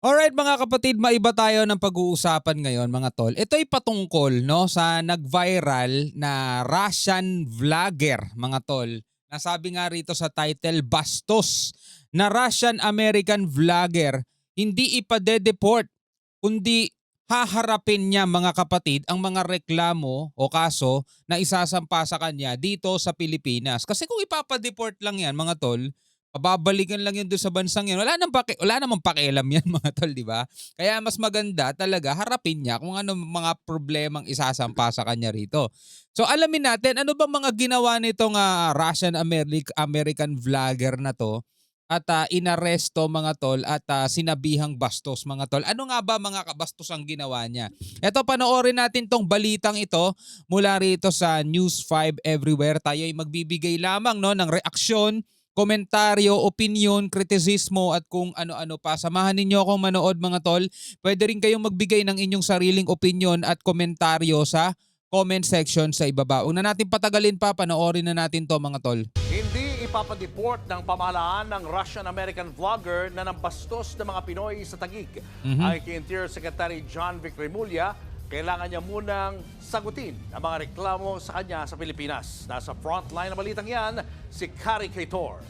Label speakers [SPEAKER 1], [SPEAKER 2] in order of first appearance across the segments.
[SPEAKER 1] Alright mga kapatid, maiba tayo ng pag-uusapan ngayon mga tol. Ito'y patungkol no, sa nag-viral na Russian vlogger mga tol. Nasabi nga rito sa title, Bastos na Russian-American vlogger hindi ipadedeport kundi haharapin niya mga kapatid ang mga reklamo o kaso na isasampa sa kanya dito sa Pilipinas. Kasi kung ipapadeport lang yan mga tol, babalikan lang yun doon sa bansang yun. Wala namang pakialam yan mga tol, di ba? Kaya mas maganda talaga harapin niya kung ano mga problemang isasampa sa kanya rito. So alamin natin ano bang mga ginawa nitong Russian American vlogger na to at inaresto mga tol at sinabihang bastos mga tol. Ano nga ba mga kabastos ang ginawa niya? Eto, panoorin natin tong balitang ito mula rito sa News 5 Everywhere. Tayo ay magbibigay lamang no ng reaksyon, komentaryo, opinion, kritisismo at kung ano-ano pa. Samahan ninyo akong manood mga tol. Pwede rin kayong magbigay ng inyong sariling opinion at komentaryo sa comment section sa ibaba. Huwag na natin patagalin pa, panoorin na natin to mga tol.
[SPEAKER 2] Hindi ipapadeport ng pamahalaan ng Russian-American vlogger na nambastos ng mga Pinoy sa Taguig. Ang Interior Secretary John Vic Remulla, kailangan niya munang sagutin ang mga reklamo sa kanya sa Pilipinas. Nasa frontline ng balitang yan, si Kari Kaitor.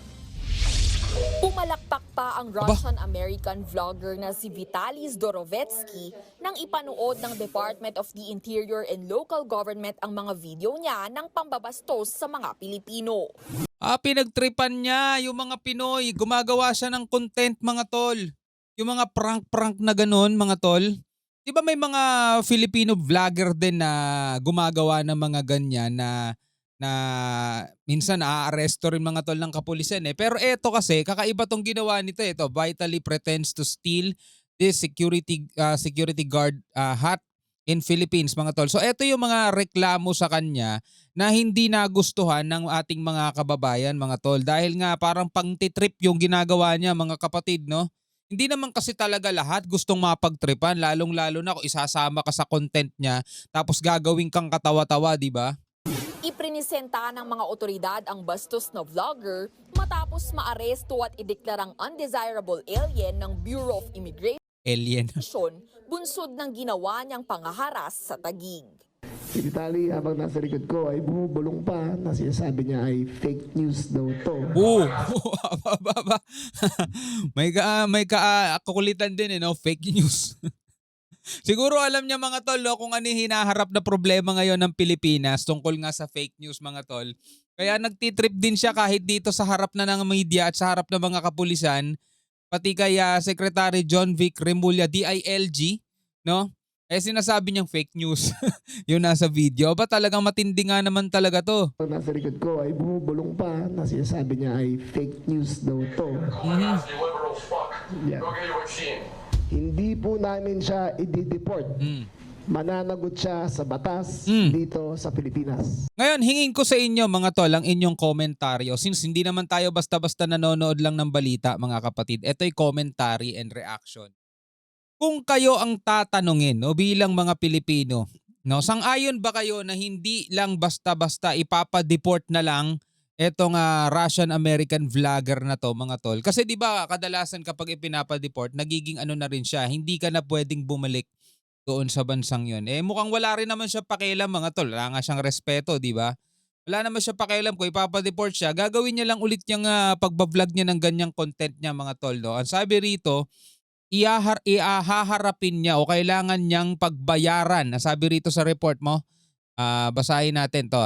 [SPEAKER 3] Pumalakpak pa ang Russian-American vlogger na si Vitaly Zdorovetsky nang ipanood ng Department of the Interior and Local Government ang mga video niya ng pambabastos sa mga Pilipino.
[SPEAKER 1] Pinagtripan niya yung mga Pinoy. Gumagawa siya ng content mga tol. Yung mga prank-prank na ganun mga tol. Di ba may mga Filipino vlogger din na gumagawa ng mga ganyan na minsan naaaresto rin mga tol ng kapulisan eh. Pero eto kasi, kakaiba tong ginawa nito. Ito, vitally pretends to steal this security guard hat in Philippines mga tol. So eto yung mga reklamo sa kanya na hindi nagustuhan ng ating mga kababayan mga tol. Dahil nga parang pang-titrip yung ginagawa niya mga kapatid, no? Hindi naman kasi talaga lahat gustong mapagtripan, lalong-lalo na kung isasama ka sa content niya tapos gagawin kang katawa-tawa, di ba?
[SPEAKER 3] Iprinisenta ng mga otoridad ang bastos na vlogger matapos maaresto at ideklarang undesirable alien ng Bureau of Immigration,
[SPEAKER 1] Alien.
[SPEAKER 3] bunsod ng ginawa niyang pangaharas sa Taguig.
[SPEAKER 4] Si Vitaly habang nasa likod ko ay bumubulong pa na sinasabi niya ay fake news daw to.
[SPEAKER 1] Oo. Aba. Kakulitan din no, fake news. Siguro alam niya mga tol no, kung ano yung hinaharap na problema ngayon ng Pilipinas tungkol nga sa fake news mga tol. Kaya nagtitrip din siya kahit dito sa harap na ng media at sa harap ng mga kapulisan, pati kay Secretary John Vic Remulla, DILG, no? Sinasabi niyang fake news. Yung nasa video. Ba talagang matindi nga naman talaga to.
[SPEAKER 4] Habang nasa likod ko ay bumubulong pa na sinasabi niya ay fake news daw to.
[SPEAKER 5] Liberal fuck.
[SPEAKER 4] Yeah.
[SPEAKER 5] Go get your vaccine.
[SPEAKER 4] Hindi po namin siya i-deport. Mananagot siya sa batas dito sa Pilipinas.
[SPEAKER 1] Ngayon, hingin ko sa inyo mga tol ang inyong komentaryo. Since hindi naman tayo basta-basta nanonood lang ng balita mga kapatid, ito'y commentary and reaction. Kung kayo ang tatanungin no, bilang mga Pilipino, no, sang-ayon ba kayo na hindi lang basta-basta ipapadeport na lang etong Russian-American vlogger na to mga tol? Kasi di ba kadalasan kapag ipinapadeport, nagiging ano na rin siya, hindi ka na pwedeng bumalik doon sa bansang yun. Mukhang wala rin naman siya pakialam mga tol. Wala nga siyang respeto, di ba? Wala naman siya pakialam kung ipapadeport siya. Gagawin niya lang ulit yung pagbablog niya ng ganyang content niya mga tol. No? Ang sabi rito, haharapin niya o kailangan niyang pagbayaran. Sabi rito sa report mo, basahin natin to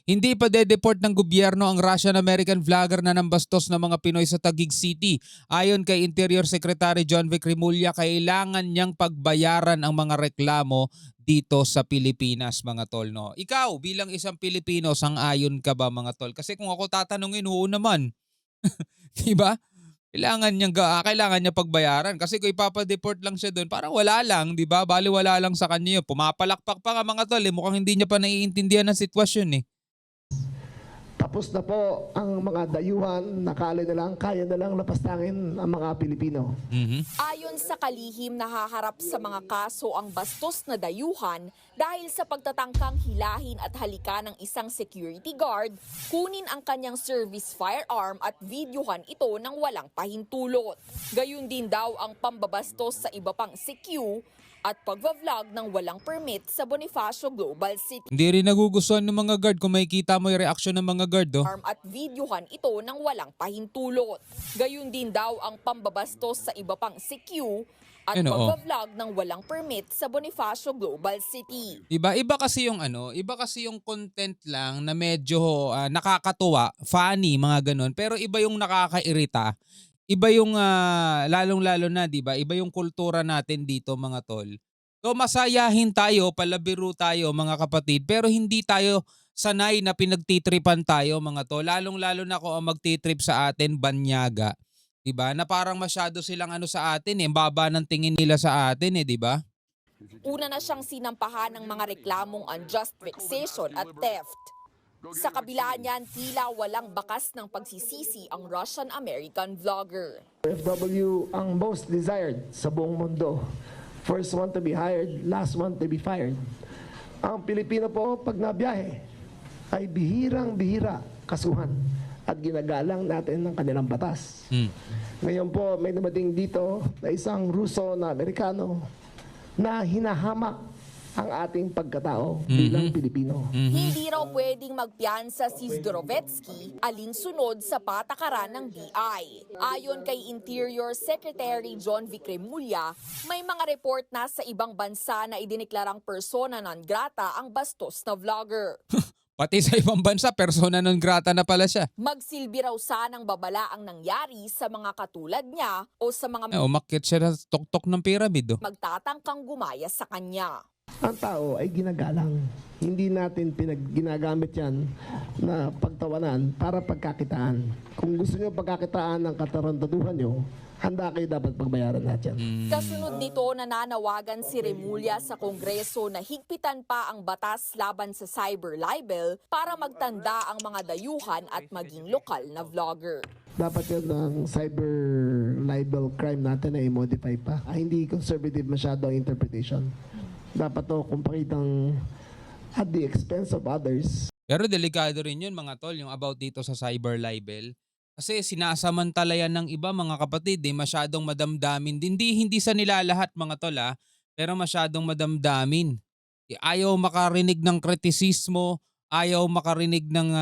[SPEAKER 1] Hindi pa de-deport ng gobyerno ang Russian-American vlogger na nambastos ng mga Pinoy sa Taguig City. Ayon kay Interior Secretary John Vic Remulla, kailangan niyang pagbayaran ang mga reklamo dito sa Pilipinas mga tol. No? Ikaw bilang isang Pilipino, sang-ayon ka ba mga tol? Kasi kung ako tatanungin, oo naman. Diba? Kailangan niya pagbayaran kasi kung ipapa-deport lang siya doon, parang wala lang, 'di ba? Bali wala lang sa kanya 'yun. Pumapalakpak pa nga mga tol, mukhang hindi niya pa naiintindihan ang sitwasyon .
[SPEAKER 4] Tapos na po ang mga dayuhan, nakala na lang, kaya na lang lapastangin ang mga Pilipino.
[SPEAKER 3] Ayon sa kalihim, nahaharap sa mga kaso ang bastos na dayuhan dahil sa pagtatangkang hilahin at halika ng isang security guard, kunin ang kanyang service firearm at videohan ito ng walang pahintulot. Gayun din daw ang pambabastos sa iba pang CQ at pagva-vlog ng walang permit sa Bonifacio Global City.
[SPEAKER 1] Hindi rin nagugustuhan ng mga guard kung makikita mo yung reaksyon ng mga guard. Oh.
[SPEAKER 3] At videohan ito ng walang pahintulot. Gayun din daw ang pambabastos sa iba pang CQ at
[SPEAKER 1] Yun, oo.
[SPEAKER 3] pagva-vlog ng walang permit sa Bonifacio Global City.
[SPEAKER 1] Iba kasi yung iba kasi yung content lang na medyo nakakatuwa, funny, mga ganun. Pero iba yung nakakairita. Iba yung lalong-lalo na, 'di ba? Iba yung kultura natin dito, mga tol. So masayahin tayo, palabiro tayo, mga kapatid, pero hindi tayo sanay na pinagtitripan tayo, mga tol. Lalong-lalo na kung ang magtitrip sa atin banyaga, 'di ba? Na parang masyado silang sa atin, baba ng tingin nila sa atin, 'di ba?
[SPEAKER 3] Una na siyang sinampahan ng mga reklamong unjust vexation at theft. Sa kabila niyan, tila walang bakas ng pagsisisi ang Russian-American vlogger.
[SPEAKER 4] OFW ang most desired sa buong mundo. First one to be hired, last one to be fired. Ang Pilipino po, pag nabiyahe, ay bihirang-bihira kasuhan at ginagalang natin ng kanilang batas. Ngayon po, may dumating dito na isang Ruso na Amerikano na hinahamak ang ating pagkatao bilang Pilipino.
[SPEAKER 3] Hindi raw pwedeng magpiyansa si Zdorovetsky alinsunod sa patakaran ng BI. Ayon kay Interior Secretary John Vic Remulla, may mga report na sa ibang bansa na idineklarang persona non grata ang bastos na vlogger.
[SPEAKER 1] Pati sa ibang bansa, persona non grata na pala siya.
[SPEAKER 3] Magsilbi raw sanang babala ang nangyari sa mga katulad niya o sa mga
[SPEAKER 1] Umakyat siya sa tuktok ng pyramid. Oh.
[SPEAKER 3] magtatangkang gumaya sa kanya.
[SPEAKER 4] Ang tao ay ginagalang. Hindi natin ginagamit yan na pagtawanan para pagkakitaan. Kung gusto nyo pagkakitaan ng katarantaduhan nyo, handa kayo dapat pagbayaran natin.
[SPEAKER 3] Kasunod nito, nananawagan si Remulla sa Kongreso na higpitan pa ang batas laban sa cyber libel para magtanda ang mga dayuhan at maging lokal na vlogger.
[SPEAKER 4] Dapat yun ang cyber libel crime natin na i-modify pa. Hindi conservative masyado ang interpretation. Dapat to kung pakitang at the expense of others.
[SPEAKER 1] Pero delikado rin yun, mga tol, yung about dito sa cyber libel. Kasi sinasamantala yan ng iba, mga kapatid, masyadong madamdamin. Hindi sa nilalahat, mga tol, pero masyadong madamdamin. Ayaw makarinig ng kritisismo, ayaw makarinig ng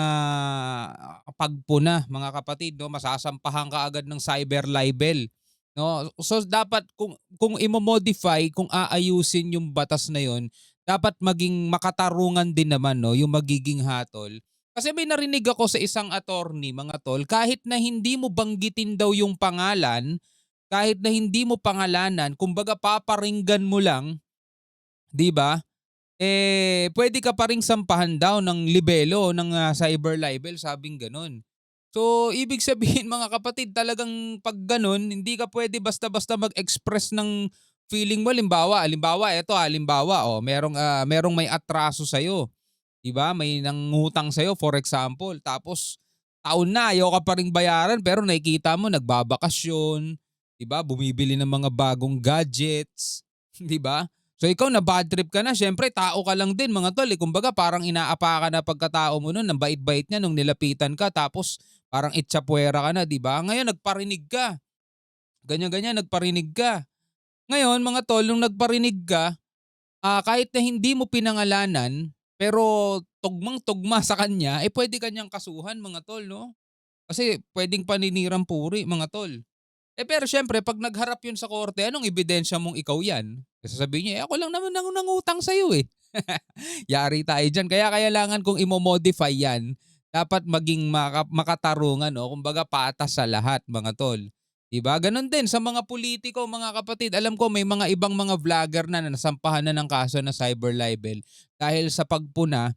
[SPEAKER 1] pagpuna, mga kapatid. No? Masasampahan ka agad ng cyber libel. No? So dapat kung imo-modify, kung aayusin yung batas na yon, dapat maging makatarungan din naman, no, yung magiging hatol. Kasi may narinig ako sa isang attorney, mga tol, kahit na hindi mo banggitin daw yung pangalan, kahit na hindi mo pangalanan, kumbaga paparinggan mo lang, 'di ba? Pwede ka pa ring sampahan daw ng libelo, ng cyber libel, sabing ganun. So, ibig sabihin, mga kapatid, talagang pag ganun, hindi ka pwede basta-basta mag-express ng feeling mo. Halimbawa, merong may atraso sa'yo. Diba? May nangutang sa'yo, for example. Tapos, taon na, ayaw ka pa ring bayaran, pero nakikita mo, nagbabakasyon. Diba? Bumibili ng mga bagong gadgets. Diba? So, ikaw na bad trip ka na. Siyempre, tao ka lang din, mga tol. Kumbaga, parang inaapa ka na pagkatao mo nun. Ang bait-bait niya nung nilapitan ka. Tapos, parang itchapuera ka na, di ba? Ngayon, nagparinig ka. Ganyan-ganyan, nagparinig ka. Ngayon, mga tol, nung nagparinig ka, kahit na hindi mo pinangalanan, pero tugmang-tugma sa kanya, pwede kanyang kasuhan, mga tol, no? Kasi pwedeng paninirang puri, mga tol. Pero syempre, pag nagharap yun sa korte, anong ebidensya mong ikaw yan? Kasi sabihin niya, ako lang naman nangutang sa'yo eh. Yari tayo dyan. Kaya kailangan kung imo-modify yan, dapat maging makatarungan, no? Kumbaga patas sa lahat, mga tol. Diba? Ganon din sa mga politiko, mga kapatid. Alam ko may mga ibang mga vlogger na nasampahan na ng kaso na cyber libel dahil sa pagpuna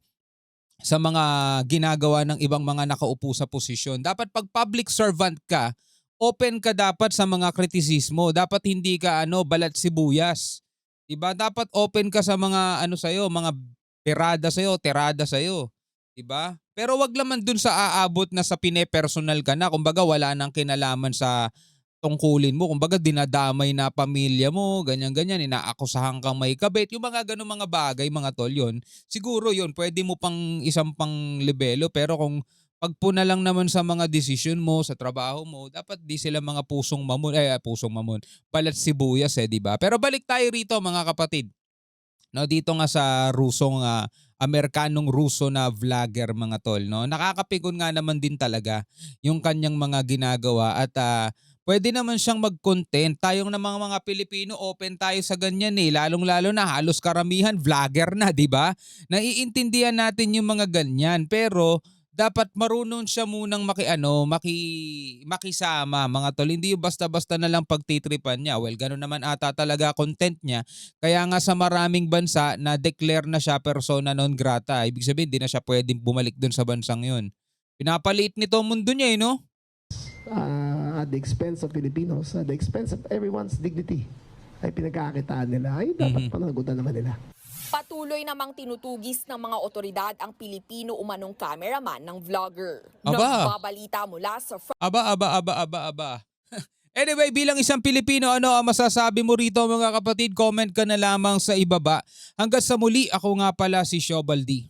[SPEAKER 1] sa mga ginagawa ng ibang mga nakaupo sa posisyon. Dapat pag public servant ka, open ka dapat sa mga kritisismo. Dapat hindi ka balat sibuyas. Diba? Dapat open ka sa mga sa'yo, mga tirada sa'yo. 'Diba? Pero wag naman dun sa aabot na sa pine-personal ka na. Kumbaga wala nang kinalaman sa tungkulin mo. Kumbaga dinadamay na pamilya mo, ganyan-ganyan, inaakusahan kang may kabit. Yung mga ganung mga bagay, mga tol, yun. Siguro yun, pwede mo pang isang pang lebelo. Pero kung pagpuna lang naman sa mga desisyon mo, sa trabaho mo, dapat di sila mga pusong mamon, balat sibuyas di ba? Pero balik tayo rito mga kapatid. No, dito nga sa Amerikanong Ruso na vlogger mga tol, no. Nakakapikon nga naman din talaga yung kanyang mga ginagawa at pwede naman siyang mag-content. Tayong na mga Pilipino, open tayo sa ganyan lalong-lalo na halos karamihan vlogger na, 'di ba? Naiintindihan natin yung mga ganyan, pero dapat marunong siya munang makisama mga tol. Hindi yung basta-basta na lang pagtitripan niya. Well, gano'n naman ata talaga content niya. Kaya nga sa maraming bansa na-declare na siya persona non grata. Ibig sabihin, di na siya pwedeng bumalik dun sa bansang yun. Pinapaliit nito ang mundo niya no?
[SPEAKER 4] At the expense of Filipinos, at the expense of everyone's dignity, ay pinagkakakitaan nila, ay dapat panagutan naman nila.
[SPEAKER 3] Patuloy namang tinutugis ng mga otoridad ang Pilipino umanong cameraman ng vlogger.
[SPEAKER 1] Aba.
[SPEAKER 3] Nagbabalita mula sa
[SPEAKER 1] Aba. Anyway, bilang isang Pilipino, ano ang masasabi mo rito mga kapatid? Comment ka na lamang sa ibaba. Hanggang sa muli, ako nga pala si Shobaldi.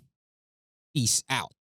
[SPEAKER 1] Peace out.